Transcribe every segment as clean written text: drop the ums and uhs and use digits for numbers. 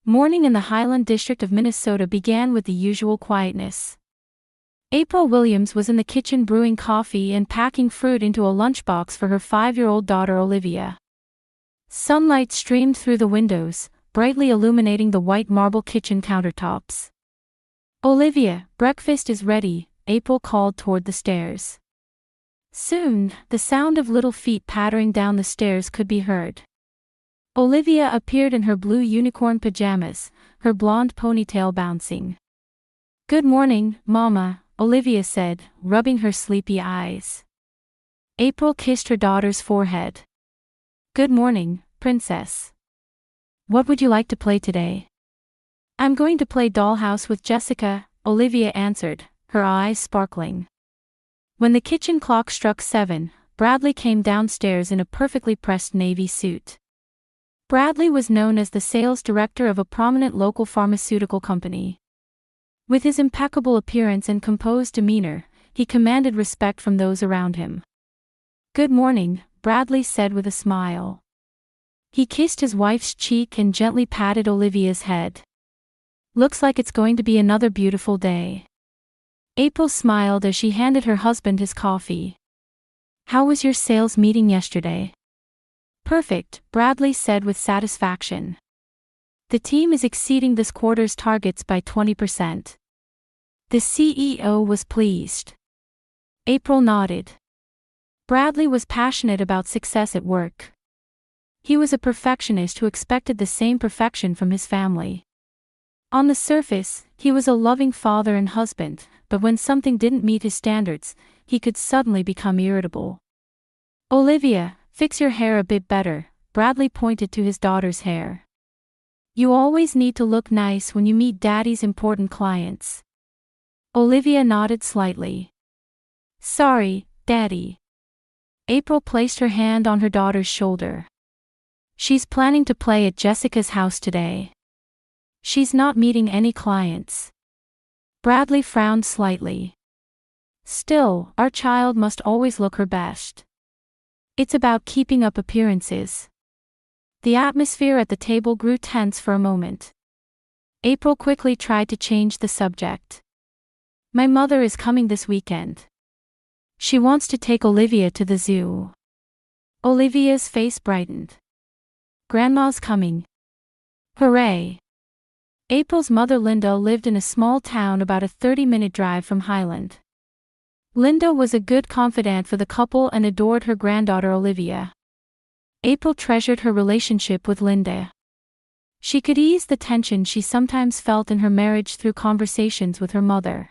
Morning in the Highland District of Minnesota began with the usual quietness. April Williams was in the kitchen brewing coffee and packing fruit into a lunchbox for her 5-year-old daughter Olivia. Sunlight streamed through the windows, brightly illuminating the white marble kitchen countertops. "Olivia, breakfast is ready," April called toward the stairs. Soon, the sound of little feet pattering down the stairs could be heard. Olivia appeared in her blue unicorn pajamas, her blonde ponytail bouncing. "Good morning, Mama," Olivia said, rubbing her sleepy eyes. April kissed her daughter's forehead. "Good morning, Princess. What would you like to play today?" "I'm going to play dollhouse with Jessica," Olivia answered, her eyes sparkling. When the kitchen clock struck 7, Bradley came downstairs in a perfectly pressed navy suit. Bradley was known as the sales director of a prominent local pharmaceutical company. With his impeccable appearance and composed demeanor, he commanded respect from those around him. "Good morning," Bradley said with a smile. He kissed his wife's cheek and gently patted Olivia's head. "Looks like it's going to be another beautiful day." April smiled as she handed her husband his coffee. "How was your sales meeting yesterday?" "Perfect," Bradley said with satisfaction. "The team is exceeding this quarter's targets by 20%. The CEO was pleased." April nodded. Bradley was passionate about success at work. He was a perfectionist who expected the same perfection from his family. On the surface, he was a loving father and husband, but when something didn't meet his standards, he could suddenly become irritable. "Olivia, fix your hair a bit better," Bradley pointed to his daughter's hair. "You always need to look nice when you meet Daddy's important clients." Olivia nodded slightly. "Sorry, Daddy." April placed her hand on her daughter's shoulder. "She's planning to play at Jessica's house today. She's not meeting any clients." Bradley frowned slightly. "Still, our child must always look her best. It's about keeping up appearances." The atmosphere at the table grew tense for a moment. April quickly tried to change the subject. "My mother is coming this weekend. She wants to take Olivia to the zoo." Olivia's face brightened. "Grandma's coming. Hooray." April's mother Linda lived in a small town about a 30-minute drive from Highland. Linda was a good confidant for the couple and adored her granddaughter Olivia. April treasured her relationship with Linda. She could ease the tension she sometimes felt in her marriage through conversations with her mother.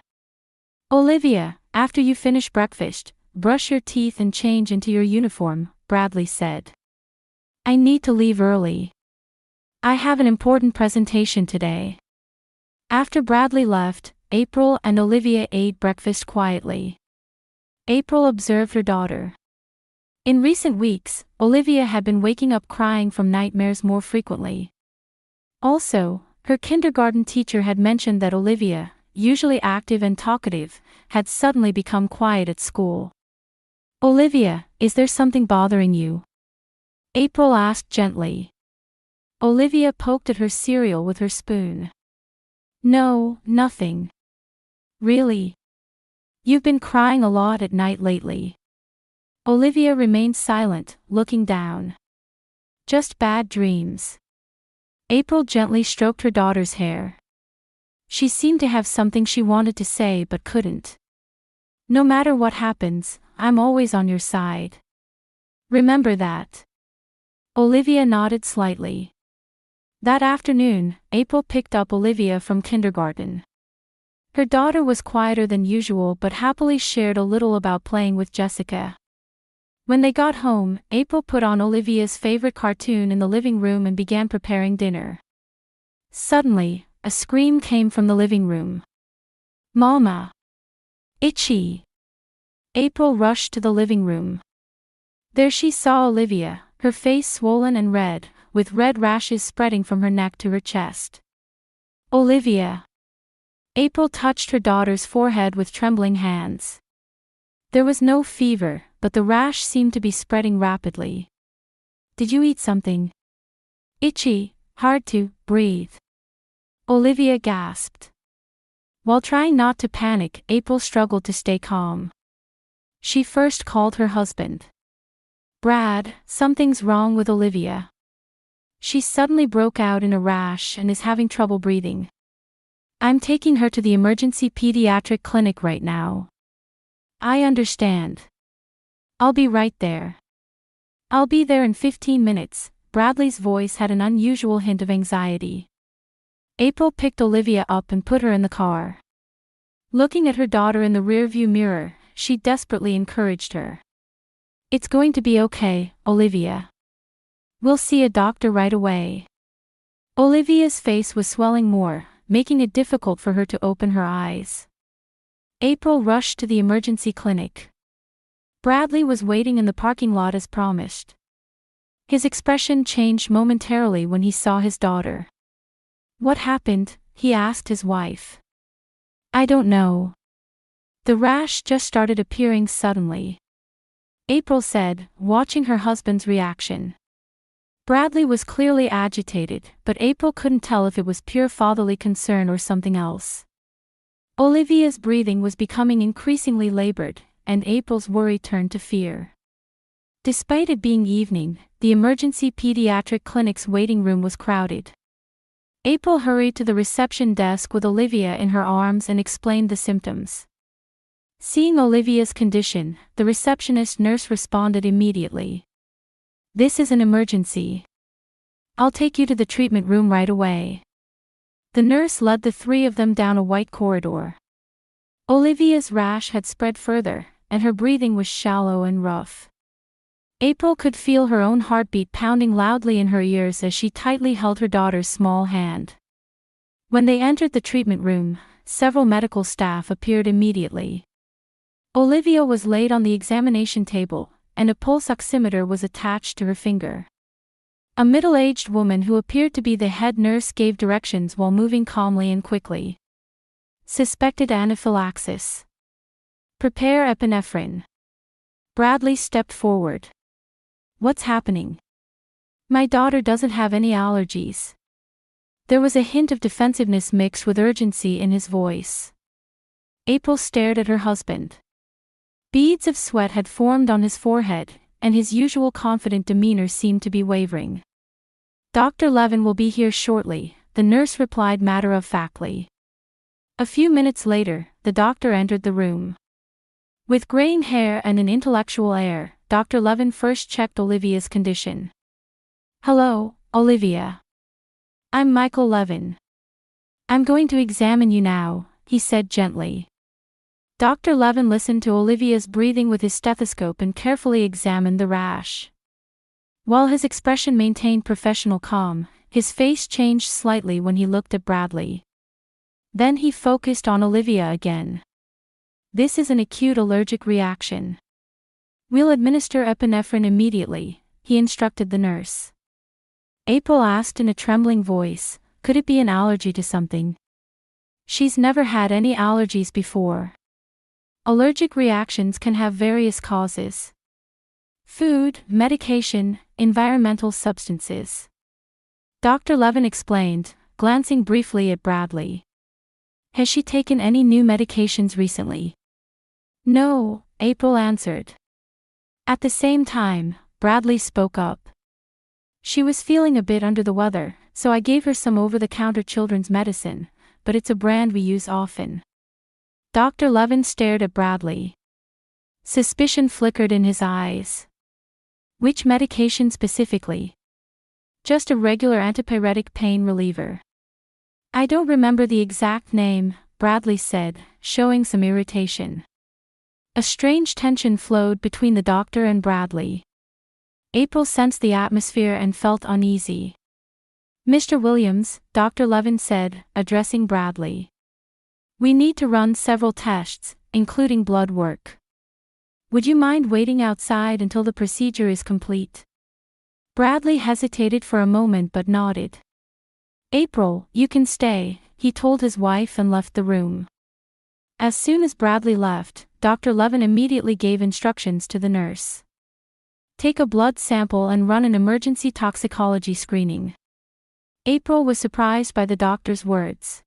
"Olivia, after you finish breakfast, brush your teeth and change into your uniform," Bradley said. "I need to leave early. I have an important presentation today." After Bradley left, April and Olivia ate breakfast quietly. April observed her daughter. In recent weeks, Olivia had been waking up crying from nightmares more frequently. Also, her kindergarten teacher had mentioned that Olivia, usually active and talkative, had suddenly become quiet at school. "Olivia, is there something bothering you?" April asked gently. Olivia poked at her cereal with her spoon. "No, nothing." "Really? You've been crying a lot at night lately." Olivia remained silent, looking down. "Just bad dreams." April gently stroked her daughter's hair. She seemed to have something she wanted to say but couldn't. "No matter what happens, I'm always on your side. Remember that." Olivia nodded slightly. That afternoon, April picked up Olivia from kindergarten. Her daughter was quieter than usual but happily shared a little about playing with Jessica. When they got home, April put on Olivia's favorite cartoon in the living room and began preparing dinner. Suddenly, a scream came from the living room. "Mama! Itchy!" April rushed to the living room. There she saw Olivia, her face swollen and red, with red rashes spreading from her neck to her chest. "Olivia!" April touched her daughter's forehead with trembling hands. There was no fever, but the rash seemed to be spreading rapidly. "Did you eat something?" "Itchy, hard to breathe." Olivia gasped. While trying not to panic, April struggled to stay calm. She first called her husband. Brad, something's wrong with Olivia. She suddenly broke out in a rash and is having trouble breathing. I'm taking her to the emergency pediatric clinic right now. I understand. I'll be right there. I'll be there in 15 minutes. Bradley's voice had an unusual hint of anxiety. April picked Olivia up and put her in the car. Looking at her daughter in the rearview mirror, she desperately encouraged her. It's going to be okay, Olivia. We'll see a doctor right away. Olivia's face was swelling more, making it difficult for her to open her eyes. April rushed to the emergency clinic. Bradley was waiting in the parking lot as promised. His expression changed momentarily when he saw his daughter. What happened? He asked his wife. I don't know. The rash just started appearing suddenly, April said, watching her husband's reaction. Bradley was clearly agitated, but April couldn't tell if it was pure fatherly concern or something else. Olivia's breathing was becoming increasingly labored, and April's worry turned to fear. Despite it being evening, the emergency pediatric clinic's waiting room was crowded. April hurried to the reception desk with Olivia in her arms and explained the symptoms. Seeing Olivia's condition, the receptionist nurse responded immediately. This is an emergency. I'll take you to the treatment room right away. The nurse led the three of them down a white corridor. Olivia's rash had spread further, and her breathing was shallow and rough. April could feel her own heartbeat pounding loudly in her ears as she tightly held her daughter's small hand. When they entered the treatment room, several medical staff appeared immediately. Olivia was laid on the examination table, and a pulse oximeter was attached to her finger. A middle-aged woman who appeared to be the head nurse gave directions while moving calmly and quickly. Suspected anaphylaxis. Prepare epinephrine. Bradley stepped forward. What's happening? My daughter doesn't have any allergies. There was a hint of defensiveness mixed with urgency in his voice. April stared at her husband. Beads of sweat had formed on his forehead, and his usual confident demeanor seemed to be wavering. Dr. Levin will be here shortly, the nurse replied matter-of-factly. A few minutes later, the doctor entered the room. With graying hair and an intellectual air, Dr. Levin first checked Olivia's condition. Hello, Olivia. I'm Michael Levin. I'm going to examine you now, he said gently. Dr. Levin listened to Olivia's breathing with his stethoscope and carefully examined the rash. While his expression maintained professional calm, his face changed slightly when he looked at Bradley. Then he focused on Olivia again. This is an acute allergic reaction. We'll administer epinephrine immediately, he instructed the nurse. April asked in a trembling voice, could it be an allergy to something? She's never had any allergies before. Allergic reactions can have various causes. Food, medication, environmental substances. Dr. Levin explained, glancing briefly at Bradley. Has she taken any new medications recently? No, April answered. At the same time, Bradley spoke up. She was feeling a bit under the weather, so I gave her some over-the-counter children's medicine, but it's a brand we use often. Dr. Levin stared at Bradley. Suspicion flickered in his eyes. Which medication specifically? Just a regular antipyretic pain reliever. I don't remember the exact name, Bradley said, showing some irritation. A strange tension flowed between the doctor and Bradley. April sensed the atmosphere and felt uneasy. Mr. Williams, Dr. Levin said, addressing Bradley. We need to run several tests, including blood work. Would you mind waiting outside until the procedure is complete? Bradley hesitated for a moment but nodded. April, you can stay, he told his wife and left the room. As soon as Bradley left, Dr. Levin immediately gave instructions to the nurse. Take a blood sample and run an emergency toxicology screening. April was surprised by the doctor's words.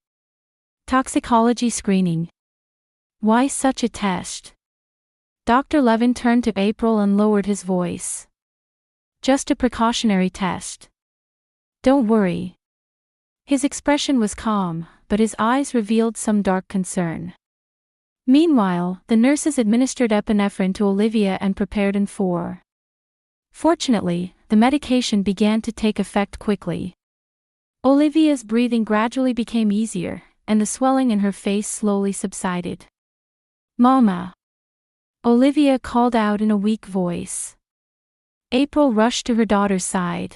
Toxicology screening. Why such a test? Dr. Levin turned to April and lowered his voice. Just a precautionary test. Don't worry. His expression was calm, but his eyes revealed some dark concern. Meanwhile, the nurses administered epinephrine to Olivia and prepared an IV. Fortunately, the medication began to take effect quickly. Olivia's breathing gradually became easier, and the swelling in her face slowly subsided. Mama! Olivia called out in a weak voice. April rushed to her daughter's side.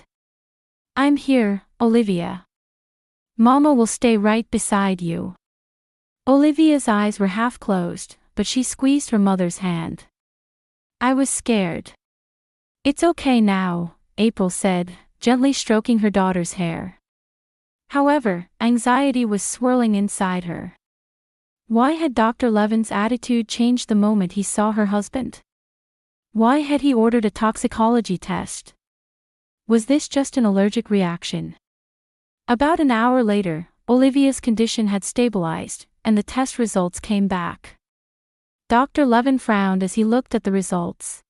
I'm here, Olivia. Mama will stay right beside you. Olivia's eyes were half closed, but she squeezed her mother's hand. I was scared. It's okay now, April said, gently stroking her daughter's hair. However, anxiety was swirling inside her. Why had Dr. Levin's attitude changed the moment he saw her husband? Why had he ordered a toxicology test? Was this just an allergic reaction? About an hour later, Olivia's condition had stabilized, and the test results came back. Dr. Levin frowned as he looked at the results.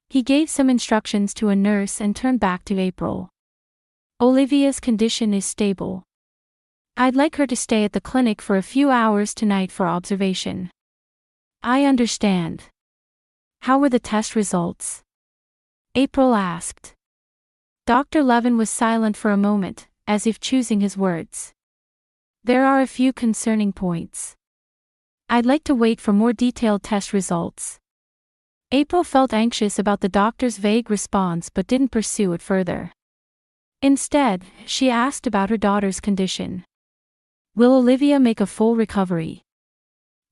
He gave some instructions to a nurse and turned back to April. Olivia's condition is stable. I'd like her to stay at the clinic for a few hours tonight for observation. I understand. How were the test results? April asked. Dr. Levin was silent for a moment, as if choosing his words. There are a few concerning points. I'd like to wait for more detailed test results. April felt anxious about the doctor's vague response but didn't pursue it further. Instead, she asked about her daughter's condition. Will Olivia make a full recovery?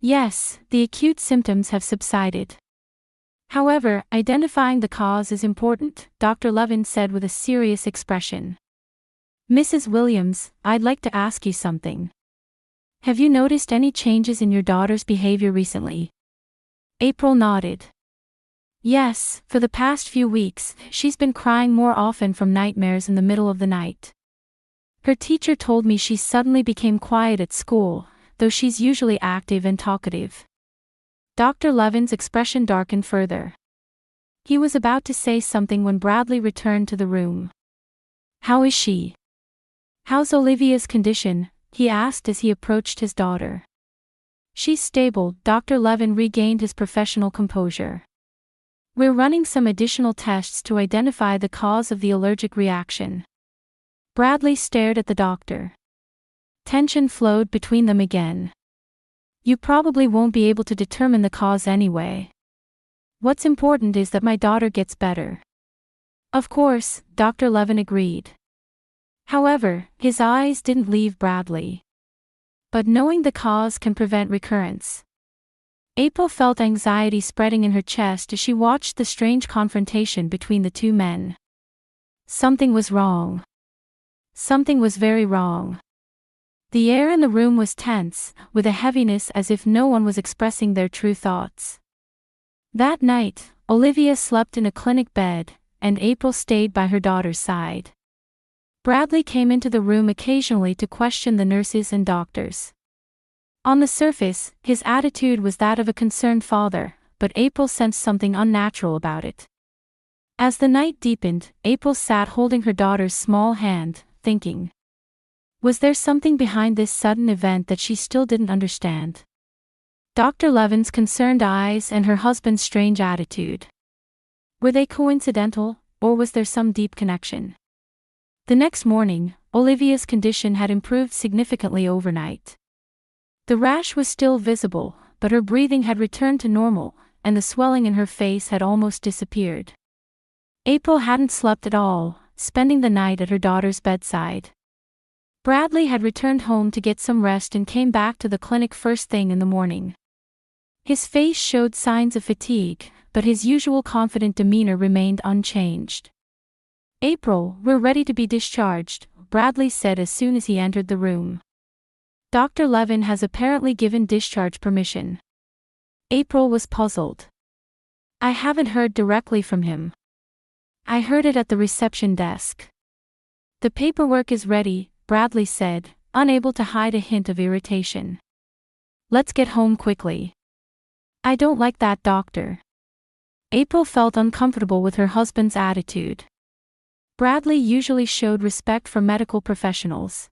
Yes, the acute symptoms have subsided. However, identifying the cause is important, Dr. Levin said with a serious expression. Mrs. Williams, I'd like to ask you something. Have you noticed any changes in your daughter's behavior recently? April nodded. Yes, for the past few weeks, she's been crying more often from nightmares in the middle of the night. Her teacher told me she suddenly became quiet at school, though she's usually active and talkative. Dr. Levin's expression darkened further. He was about to say something when Bradley returned to the room. How is she? How's Olivia's condition? He asked as he approached his daughter. She's stable, Dr. Levin regained his professional composure. We're running some additional tests to identify the cause of the allergic reaction. Bradley stared at the doctor. Tension flowed between them again. You probably won't be able to determine the cause anyway. What's important is that my daughter gets better. Of course, Dr. Levin agreed. However, his eyes didn't leave Bradley. But knowing the cause can prevent recurrence. April felt anxiety spreading in her chest as she watched the strange confrontation between the two men. Something was wrong. Something was very wrong. The air in the room was tense, with a heaviness as if no one was expressing their true thoughts. That night, Olivia slept in a clinic bed, and April stayed by her daughter's side. Bradley came into the room occasionally to question the nurses and doctors. On the surface, his attitude was that of a concerned father, but April sensed something unnatural about it. As the night deepened, April sat holding her daughter's small hand, thinking. Was there something behind this sudden event that she still didn't understand? Dr. Levin's concerned eyes and her husband's strange attitude. Were they coincidental, or was there some deep connection? The next morning, Olivia's condition had improved significantly overnight. The rash was still visible, but her breathing had returned to normal, and the swelling in her face had almost disappeared. April hadn't slept at all, spending the night at her daughter's bedside. Bradley had returned home to get some rest and came back to the clinic first thing in the morning. His face showed signs of fatigue, but his usual confident demeanor remained unchanged. April, we're ready to be discharged, Bradley said as soon as he entered the room. Dr. Levin has apparently given discharge permission. April was puzzled. I haven't heard directly from him. I heard it at the reception desk. The paperwork is ready, Bradley said, unable to hide a hint of irritation. Let's get home quickly. I don't like that doctor. April felt uncomfortable with her husband's attitude. Bradley usually showed respect for medical professionals.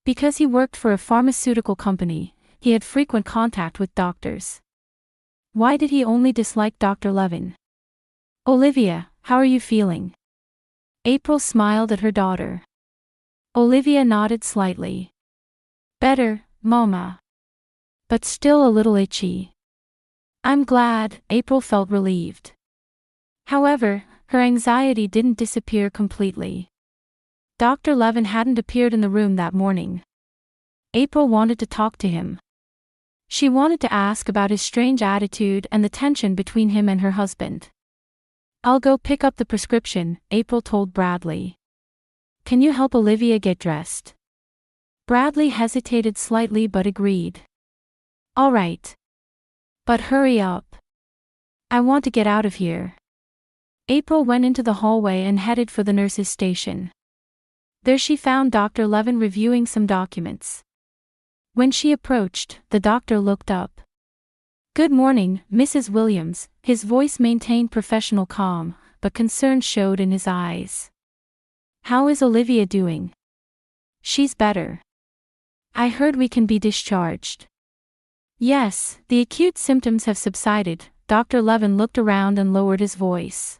Because he worked for a pharmaceutical company, he had frequent contact with doctors. Why did he only dislike Dr. Levin? Olivia, how are you feeling? April smiled at her daughter. Olivia nodded slightly. Better, Mama. But still a little itchy. I'm glad, April felt relieved. However, her anxiety didn't disappear completely. Dr. Levin hadn't appeared in the room that morning. April wanted to talk to him. She wanted to ask about his strange attitude and the tension between him and her husband. I'll go pick up the prescription, April told Bradley. Can you help Olivia get dressed? Bradley hesitated slightly but agreed. All right. But hurry up. I want to get out of here. April went into the hallway and headed for the nurse's station. There she found Dr. Levin reviewing some documents. When she approached, the doctor looked up. Good morning, Mrs. Williams. His voice maintained professional calm, but concern showed in his eyes. How is Olivia doing? She's better. I heard we can be discharged. Yes, the acute symptoms have subsided. Dr. Levin looked around and lowered his voice.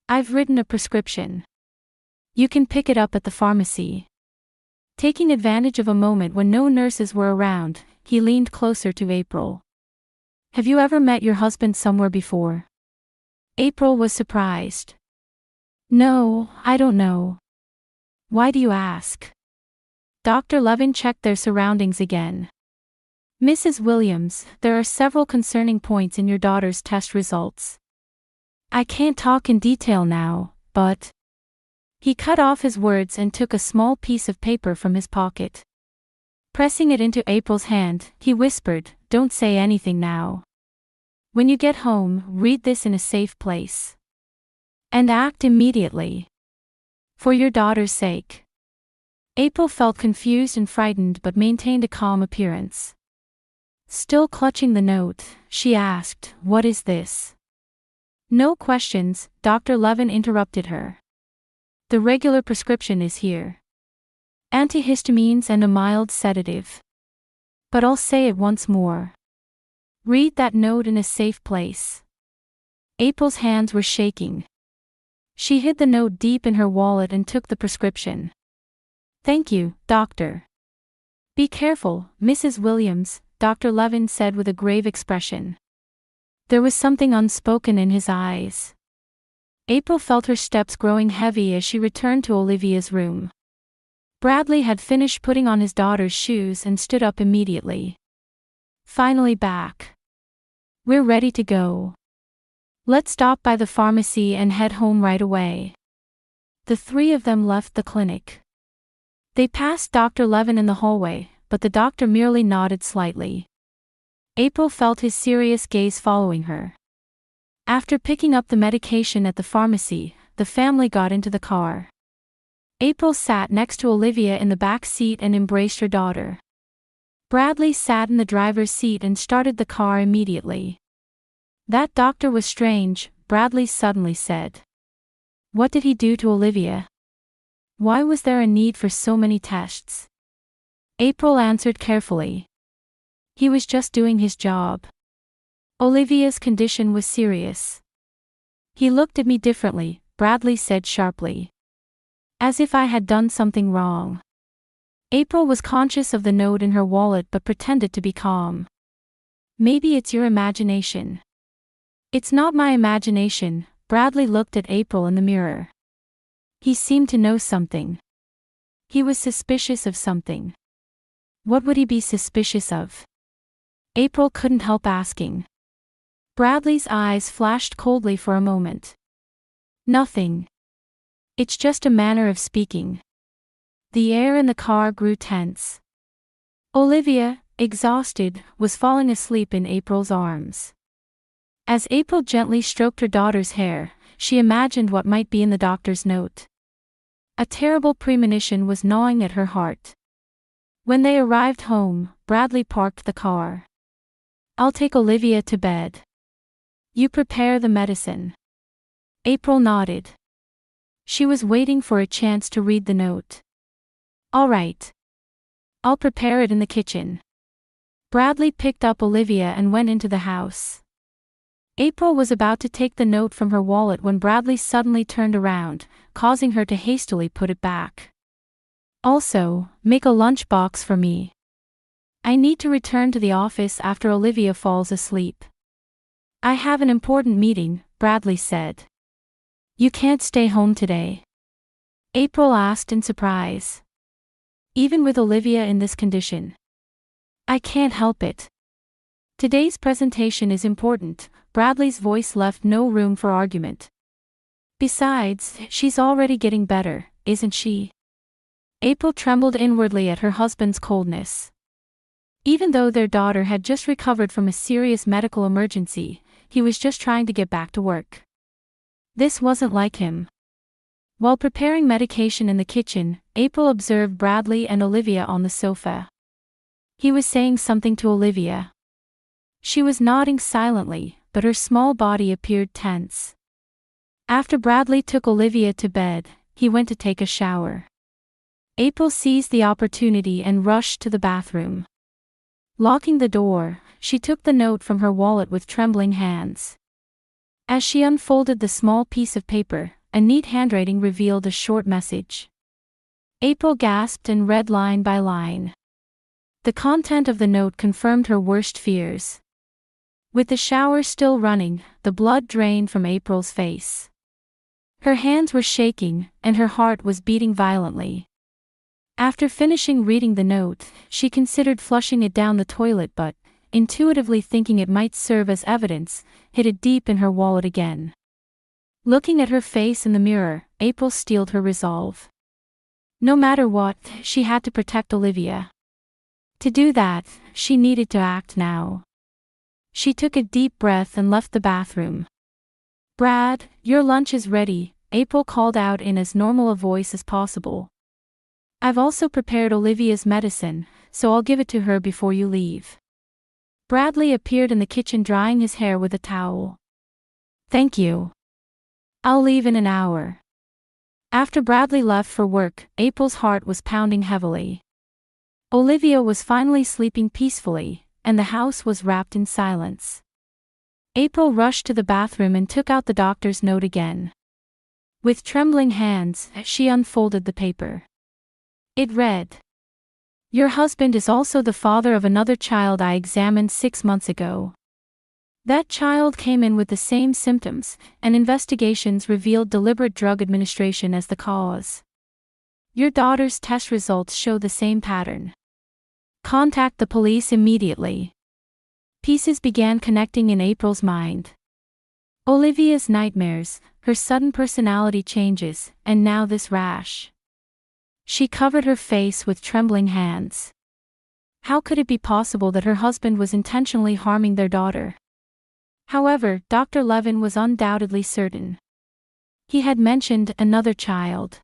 I've written a prescription. You can pick it up at the pharmacy. Taking advantage of a moment when no nurses were around, he leaned closer to April. Have you ever met your husband somewhere before? April was surprised. No, I don't know. Why do you ask? Dr. Levin checked their surroundings again. Mrs. Williams, there are several concerning points in your daughter's test results. I can't talk in detail now, but... He cut off his words and took a small piece of paper from his pocket. Pressing it into April's hand, he whispered, Don't say anything now. When you get home, read this in a safe place. And act immediately. For your daughter's sake. April felt confused and frightened but maintained a calm appearance. Still clutching the note, she asked, What is this? No questions, Dr. Levin interrupted her. The regular prescription is here. Antihistamines and a mild sedative. But I'll say it once more. Read that note in a safe place. April's hands were shaking. She hid the note deep in her wallet and took the prescription. Thank you, doctor. Be careful, Mrs. Williams, Dr. Levin said with a grave expression. There was something unspoken in his eyes. April felt her steps growing heavy as she returned to Olivia's room. Bradley had finished putting on his daughter's shoes and stood up immediately. Finally back. We're ready to go. Let's stop by the pharmacy and head home right away. The three of them left the clinic. They passed Dr. Levin in the hallway, but the doctor merely nodded slightly. April felt his serious gaze following her. After picking up the medication at the pharmacy, the family got into the car. April sat next to Olivia in the back seat and embraced her daughter. Bradley sat in the driver's seat and started the car immediately. That doctor was strange, Bradley suddenly said. What did he do to Olivia? Why was there a need for so many tests? April answered carefully. He was just doing his job. Olivia's condition was serious. He looked at me differently, Bradley said sharply. As if I had done something wrong. April was conscious of the note in her wallet but pretended to be calm. Maybe it's your imagination. It's not my imagination, Bradley looked at April in the mirror. He seemed to know something. He was suspicious of something. What would he be suspicious of? April couldn't help asking. Bradley's eyes flashed coldly for a moment. Nothing. It's just a manner of speaking. The air in the car grew tense. Olivia, exhausted, was falling asleep in April's arms. As April gently stroked her daughter's hair, she imagined what might be in the doctor's note. A terrible premonition was gnawing at her heart. When they arrived home, Bradley parked the car. "I'll take Olivia to bed. You prepare the medicine." April nodded. She was waiting for a chance to read the note. "All right. I'll prepare it in the kitchen." Bradley picked up Olivia and went into the house. April was about to take the note from her wallet when Bradley suddenly turned around, causing her to hastily put it back. "Also, make a lunchbox for me. I need to return to the office after Olivia falls asleep." "I have an important meeting," Bradley said. "You can't stay home today?" April asked in surprise. "Even with Olivia in this condition?" "I can't help it. Today's presentation is important." Bradley's voice left no room for argument. "Besides, she's already getting better, isn't she?" April trembled inwardly at her husband's coldness. Even though their daughter had just recovered from a serious medical emergency, he was just trying to get back to work. This wasn't like him. While preparing medication in the kitchen, April observed Bradley and Olivia on the sofa. He was saying something to Olivia. She was nodding silently, but her small body appeared tense. After Bradley took Olivia to bed, he went to take a shower. April seized the opportunity and rushed to the bathroom. Locking the door, she took the note from her wallet with trembling hands. As she unfolded the small piece of paper, a neat handwriting revealed a short message. April gasped and read line by line. The content of the note confirmed her worst fears. With the shower still running, the blood drained from April's face. Her hands were shaking, and her heart was beating violently. After finishing reading the note, she considered flushing it down the toilet but, intuitively thinking it might serve as evidence, hid it deep in her wallet again. Looking at her face in the mirror, April steeled her resolve. No matter what, she had to protect Olivia. To do that, she needed to act now. She took a deep breath and left the bathroom. "Brad, your lunch is ready," April called out in as normal a voice as possible. "I've also prepared Olivia's medicine, so I'll give it to her before you leave." Bradley appeared in the kitchen drying his hair with a towel. "Thank you. I'll leave in an hour." After Bradley left for work, April's heart was pounding heavily. Olivia was finally sleeping peacefully, and the house was wrapped in silence. April rushed to the bathroom and took out the doctor's note again. With trembling hands, she unfolded the paper. It read, "Your husband is also the father of another child I examined 6 months ago. That child came in with the same symptoms, and investigations revealed deliberate drug administration as the cause. Your daughter's test results show the same pattern. Contact the police immediately." Pieces began connecting in April's mind. Olivia's nightmares, her sudden personality changes, and now this rash. She covered her face with trembling hands. How could it be possible that her husband was intentionally harming their daughter? However, Dr. Levin was undoubtedly certain. He had mentioned another child.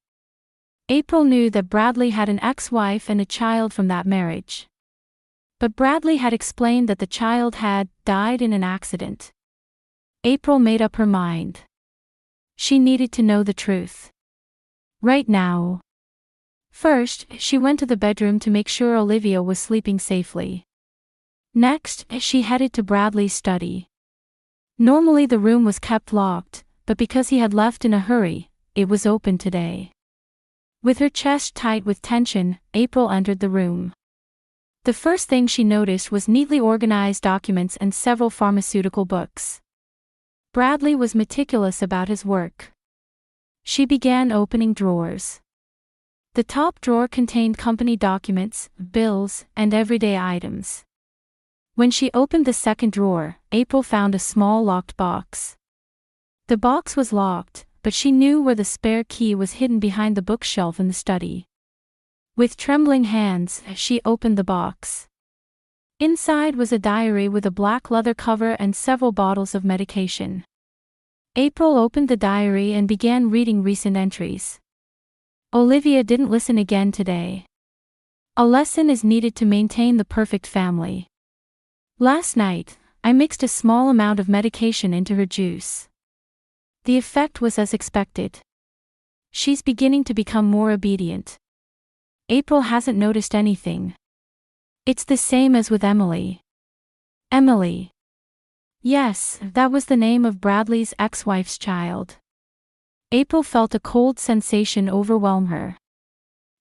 April knew that Bradley had an ex-wife and a child from that marriage. But Bradley had explained that the child had died in an accident. April made up her mind. She needed to know the truth. Right now. First, she went to the bedroom to make sure Olivia was sleeping safely. Next, she headed to Bradley's study. Normally the room was kept locked, but because he had left in a hurry, it was open today. With her chest tight with tension, April entered the room. The first thing she noticed was neatly organized documents and several pharmaceutical books. Bradley was meticulous about his work. She began opening drawers. The top drawer contained company documents, bills, and everyday items. When she opened the second drawer, April found a small locked box. The box was locked, but she knew where the spare key was hidden behind the bookshelf in the study. With trembling hands, she opened the box. Inside was a diary with a black leather cover and several bottles of medication. April opened the diary and began reading recent entries. Olivia didn't listen again today. A lesson is needed to maintain the perfect family. Last night, I mixed a small amount of medication into her juice. The effect was as expected. She's beginning to become more obedient. April hasn't noticed anything. It's the same as with Emily. Emily. Yes, that was the name of Bradley's ex-wife's child. April felt a cold sensation overwhelm her.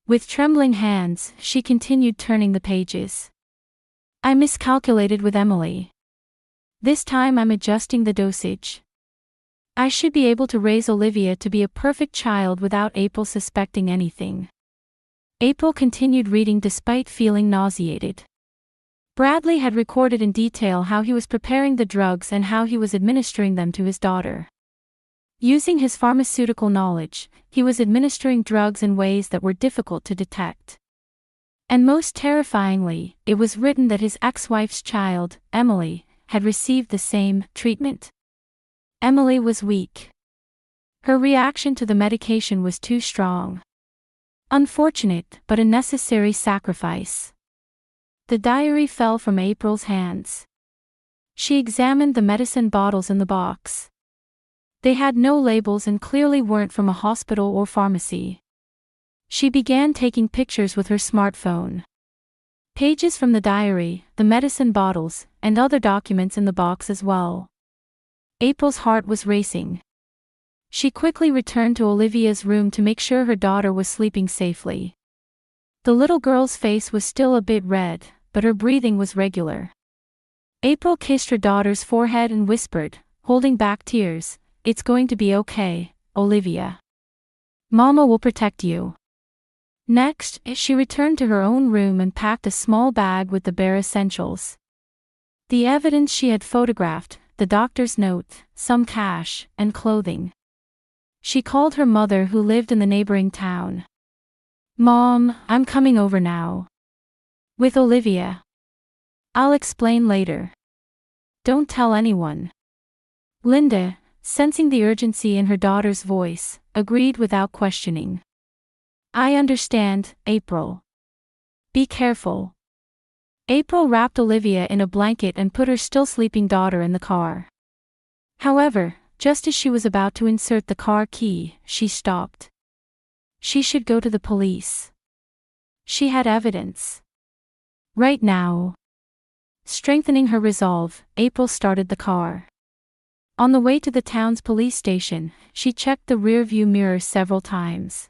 With trembling hands, she continued turning the pages. I miscalculated with Emily. This time I'm adjusting the dosage. I should be able to raise Olivia to be a perfect child without April suspecting anything. April continued reading despite feeling nauseated. Bradley had recorded in detail how he was preparing the drugs and how he was administering them to his daughter. Using his pharmaceutical knowledge, he was administering drugs in ways that were difficult to detect. And most terrifyingly, it was written that his ex-wife's child, Emily, had received the same treatment. Emily was weak. Her reaction to the medication was too strong. Unfortunate, but a necessary sacrifice. The diary fell from April's hands. She examined the medicine bottles in the box. They had no labels and clearly weren't from a hospital or pharmacy. She began taking pictures with her smartphone. Pages from the diary, the medicine bottles, and other documents in the box as well. April's heart was racing. She quickly returned to Olivia's room to make sure her daughter was sleeping safely. The little girl's face was still a bit red, but her breathing was regular. April kissed her daughter's forehead and whispered, holding back tears, "It's going to be okay, Olivia. Mama will protect you." Next, she returned to her own room and packed a small bag with the bare essentials. The evidence she had photographed, the doctor's note, some cash, and clothing. She called her mother who lived in the neighboring town. "Mom, I'm coming over now. With Olivia. I'll explain later. Don't tell anyone." Linda, sensing the urgency in her daughter's voice, agreed without questioning. "I understand, April. Be careful." April wrapped Olivia in a blanket and put her still sleeping daughter in the car. However, just as she was about to insert the car key, she stopped. She should go to the police. She had evidence. Right now. Strengthening her resolve, April started the car. On the way to the town's police station, she checked the rear-view mirror several times.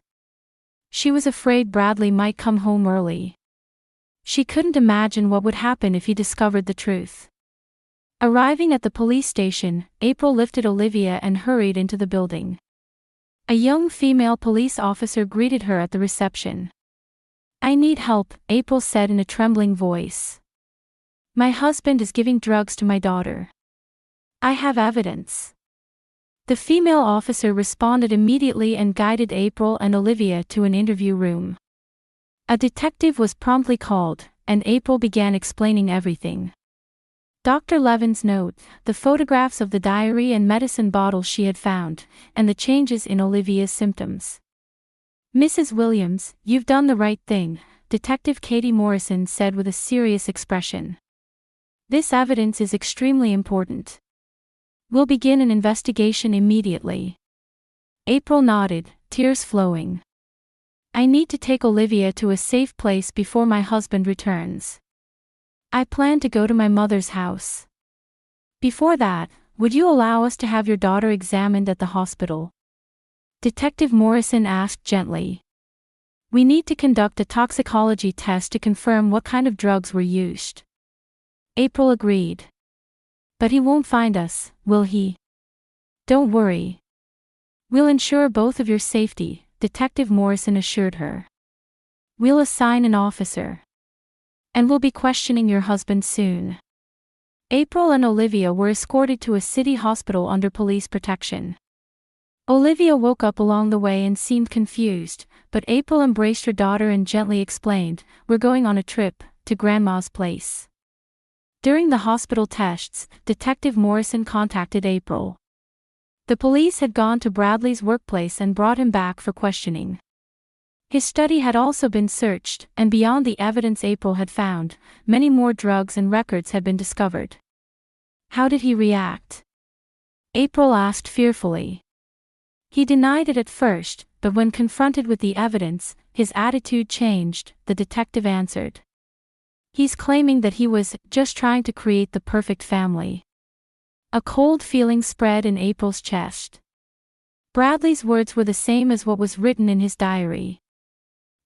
She was afraid Bradley might come home early. She couldn't imagine what would happen if he discovered the truth. Arriving at the police station, April lifted Olivia and hurried into the building. A young female police officer greeted her at the reception. "I need help," April said in a trembling voice. "My husband is giving drugs to my daughter. I have evidence." The female officer responded immediately and guided April and Olivia to an interview room. A detective was promptly called, and April began explaining everything. Dr. Levin's note, the photographs of the diary and medicine bottles she had found, and the changes in Olivia's symptoms. "Mrs. Williams, you've done the right thing," Detective Katie Morrison said with a serious expression. "This evidence is extremely important. We'll begin an investigation immediately." April nodded, tears flowing. "I need to take Olivia to a safe place before my husband returns. I plan to go to my mother's house. Before that, would you allow us to have your daughter examined at the hospital?" Detective Morrison asked gently. "We need to conduct a toxicology test to confirm what kind of drugs were used." April agreed. "But he won't find us, will he?" "Don't worry. We'll ensure both of your safety," Detective Morrison assured her. "We'll assign an officer. And we'll be questioning your husband soon." April and Olivia were escorted to a city hospital under police protection. Olivia woke up along the way and seemed confused, but April embraced her daughter and gently explained, "We're going on a trip to Grandma's place." During the hospital tests, Detective Morrison contacted April. The police had gone to Bradley's workplace and brought him back for questioning. His study had also been searched, and beyond the evidence April had found, many more drugs and records had been discovered. How did he react? April asked fearfully. He denied it at first, but when confronted with the evidence, his attitude changed, the detective answered. He's claiming that he was just trying to create the perfect family. A cold feeling spread in April's chest. Bradley's words were the same as what was written in his diary.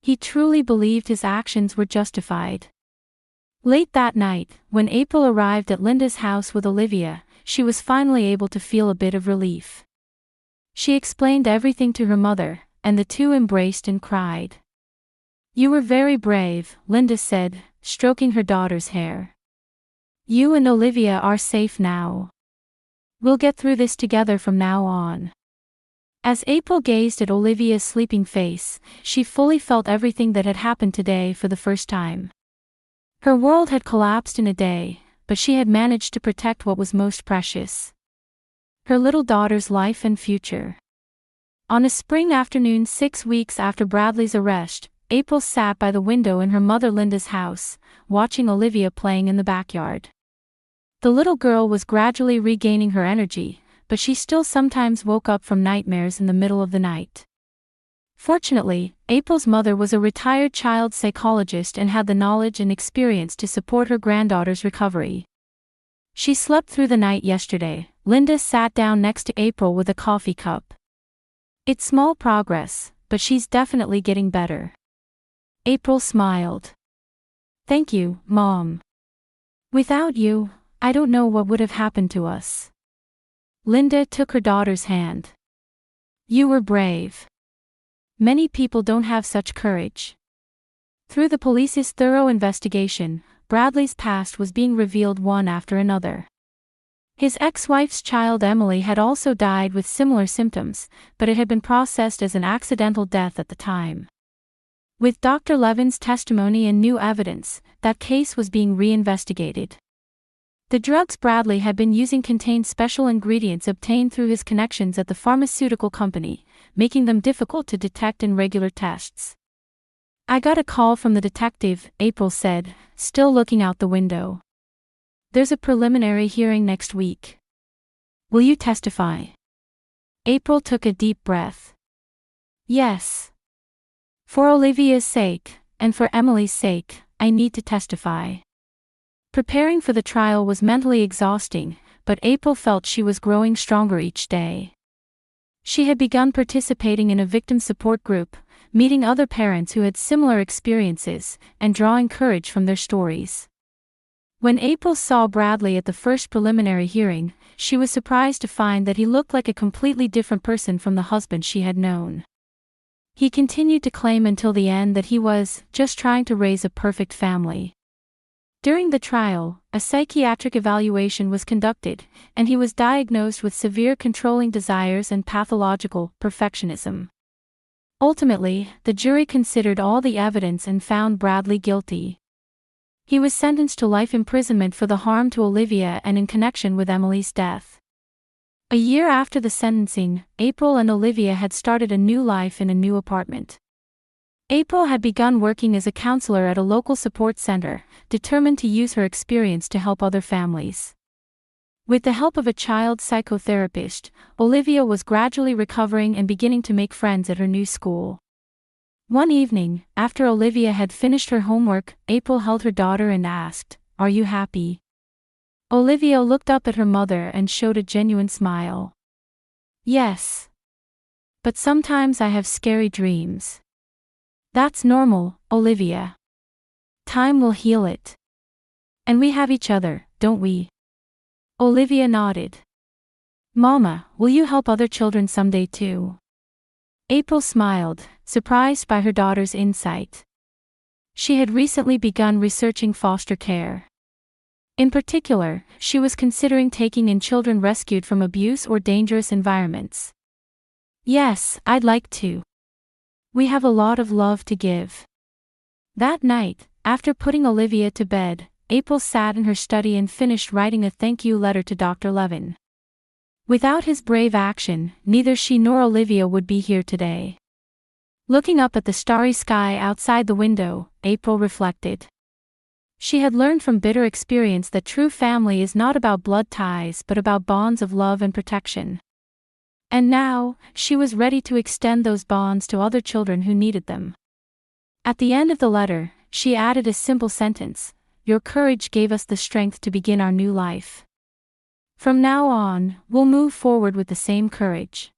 He truly believed his actions were justified. Late that night, when April arrived at Linda's house with Olivia, she was finally able to feel a bit of relief. She explained everything to her mother, and the two embraced and cried. "You were very brave," Linda said, stroking her daughter's hair. "You and Olivia are safe now. We'll get through this together from now on." As April gazed at Olivia's sleeping face, she fully felt everything that had happened today for the first time. Her world had collapsed in a day, but she had managed to protect what was most precious: her little daughter's life and future. On a spring afternoon 6 weeks after Bradley's arrest, April sat by the window in her mother Linda's house, watching Olivia playing in the backyard. The little girl was gradually regaining her energy, but she still sometimes woke up from nightmares in the middle of the night. Fortunately, April's mother was a retired child psychologist and had the knowledge and experience to support her granddaughter's recovery. "She slept through the night yesterday." Linda sat down next to April with a coffee cup. "It's small progress, but she's definitely getting better." April smiled. "Thank you, Mom. Without you, I don't know what would have happened to us." Linda took her daughter's hand. "You were brave. Many people don't have such courage." Through the police's thorough investigation, Bradley's past was being revealed one after another. His ex-wife's child Emily had also died with similar symptoms, but it had been processed as an accidental death at the time. With Dr. Levin's testimony and new evidence, that case was being reinvestigated. The drugs Bradley had been using contained special ingredients obtained through his connections at the pharmaceutical company, making them difficult to detect in regular tests. "I got a call from the detective," April said, still looking out the window. "There's a preliminary hearing next week. Will you testify?" April took a deep breath. "Yes. For Olivia's sake, and for Emily's sake, I need to testify." Preparing for the trial was mentally exhausting, but April felt she was growing stronger each day. She had begun participating in a victim support group, meeting other parents who had similar experiences, and drawing courage from their stories. When April saw Bradley at the first preliminary hearing, she was surprised to find that he looked like a completely different person from the husband she had known. He continued to claim until the end that he was just trying to raise a perfect family. During the trial, a psychiatric evaluation was conducted, and he was diagnosed with severe controlling desires and pathological perfectionism. Ultimately, the jury considered all the evidence and found Bradley guilty. He was sentenced to life imprisonment for the harm to Olivia and in connection with Emily's death. A year after the sentencing, April and Olivia had started a new life in a new apartment. April had begun working as a counselor at a local support center, determined to use her experience to help other families. With the help of a child psychotherapist, Olivia was gradually recovering and beginning to make friends at her new school. One evening, after Olivia had finished her homework, April held her daughter and asked, "Are you happy?" Olivia looked up at her mother and showed a genuine smile. "Yes. But sometimes I have scary dreams." "That's normal, Olivia. Time will heal it. And we have each other, don't we?" Olivia nodded. "Mama, will you help other children someday too?" April smiled, surprised by her daughter's insight. She had recently begun researching foster care. In particular, she was considering taking in children rescued from abuse or dangerous environments. "Yes, I'd like to. We have a lot of love to give." That night, after putting Olivia to bed, April sat in her study and finished writing a thank you letter to Dr. Levin. Without his brave action, neither she nor Olivia would be here today. Looking up at the starry sky outside the window, April reflected. She had learned from bitter experience that true family is not about blood ties but about bonds of love and protection. And now, she was ready to extend those bonds to other children who needed them. At the end of the letter, she added a simple sentence: "Your courage gave us the strength to begin our new life. From now on, we'll move forward with the same courage."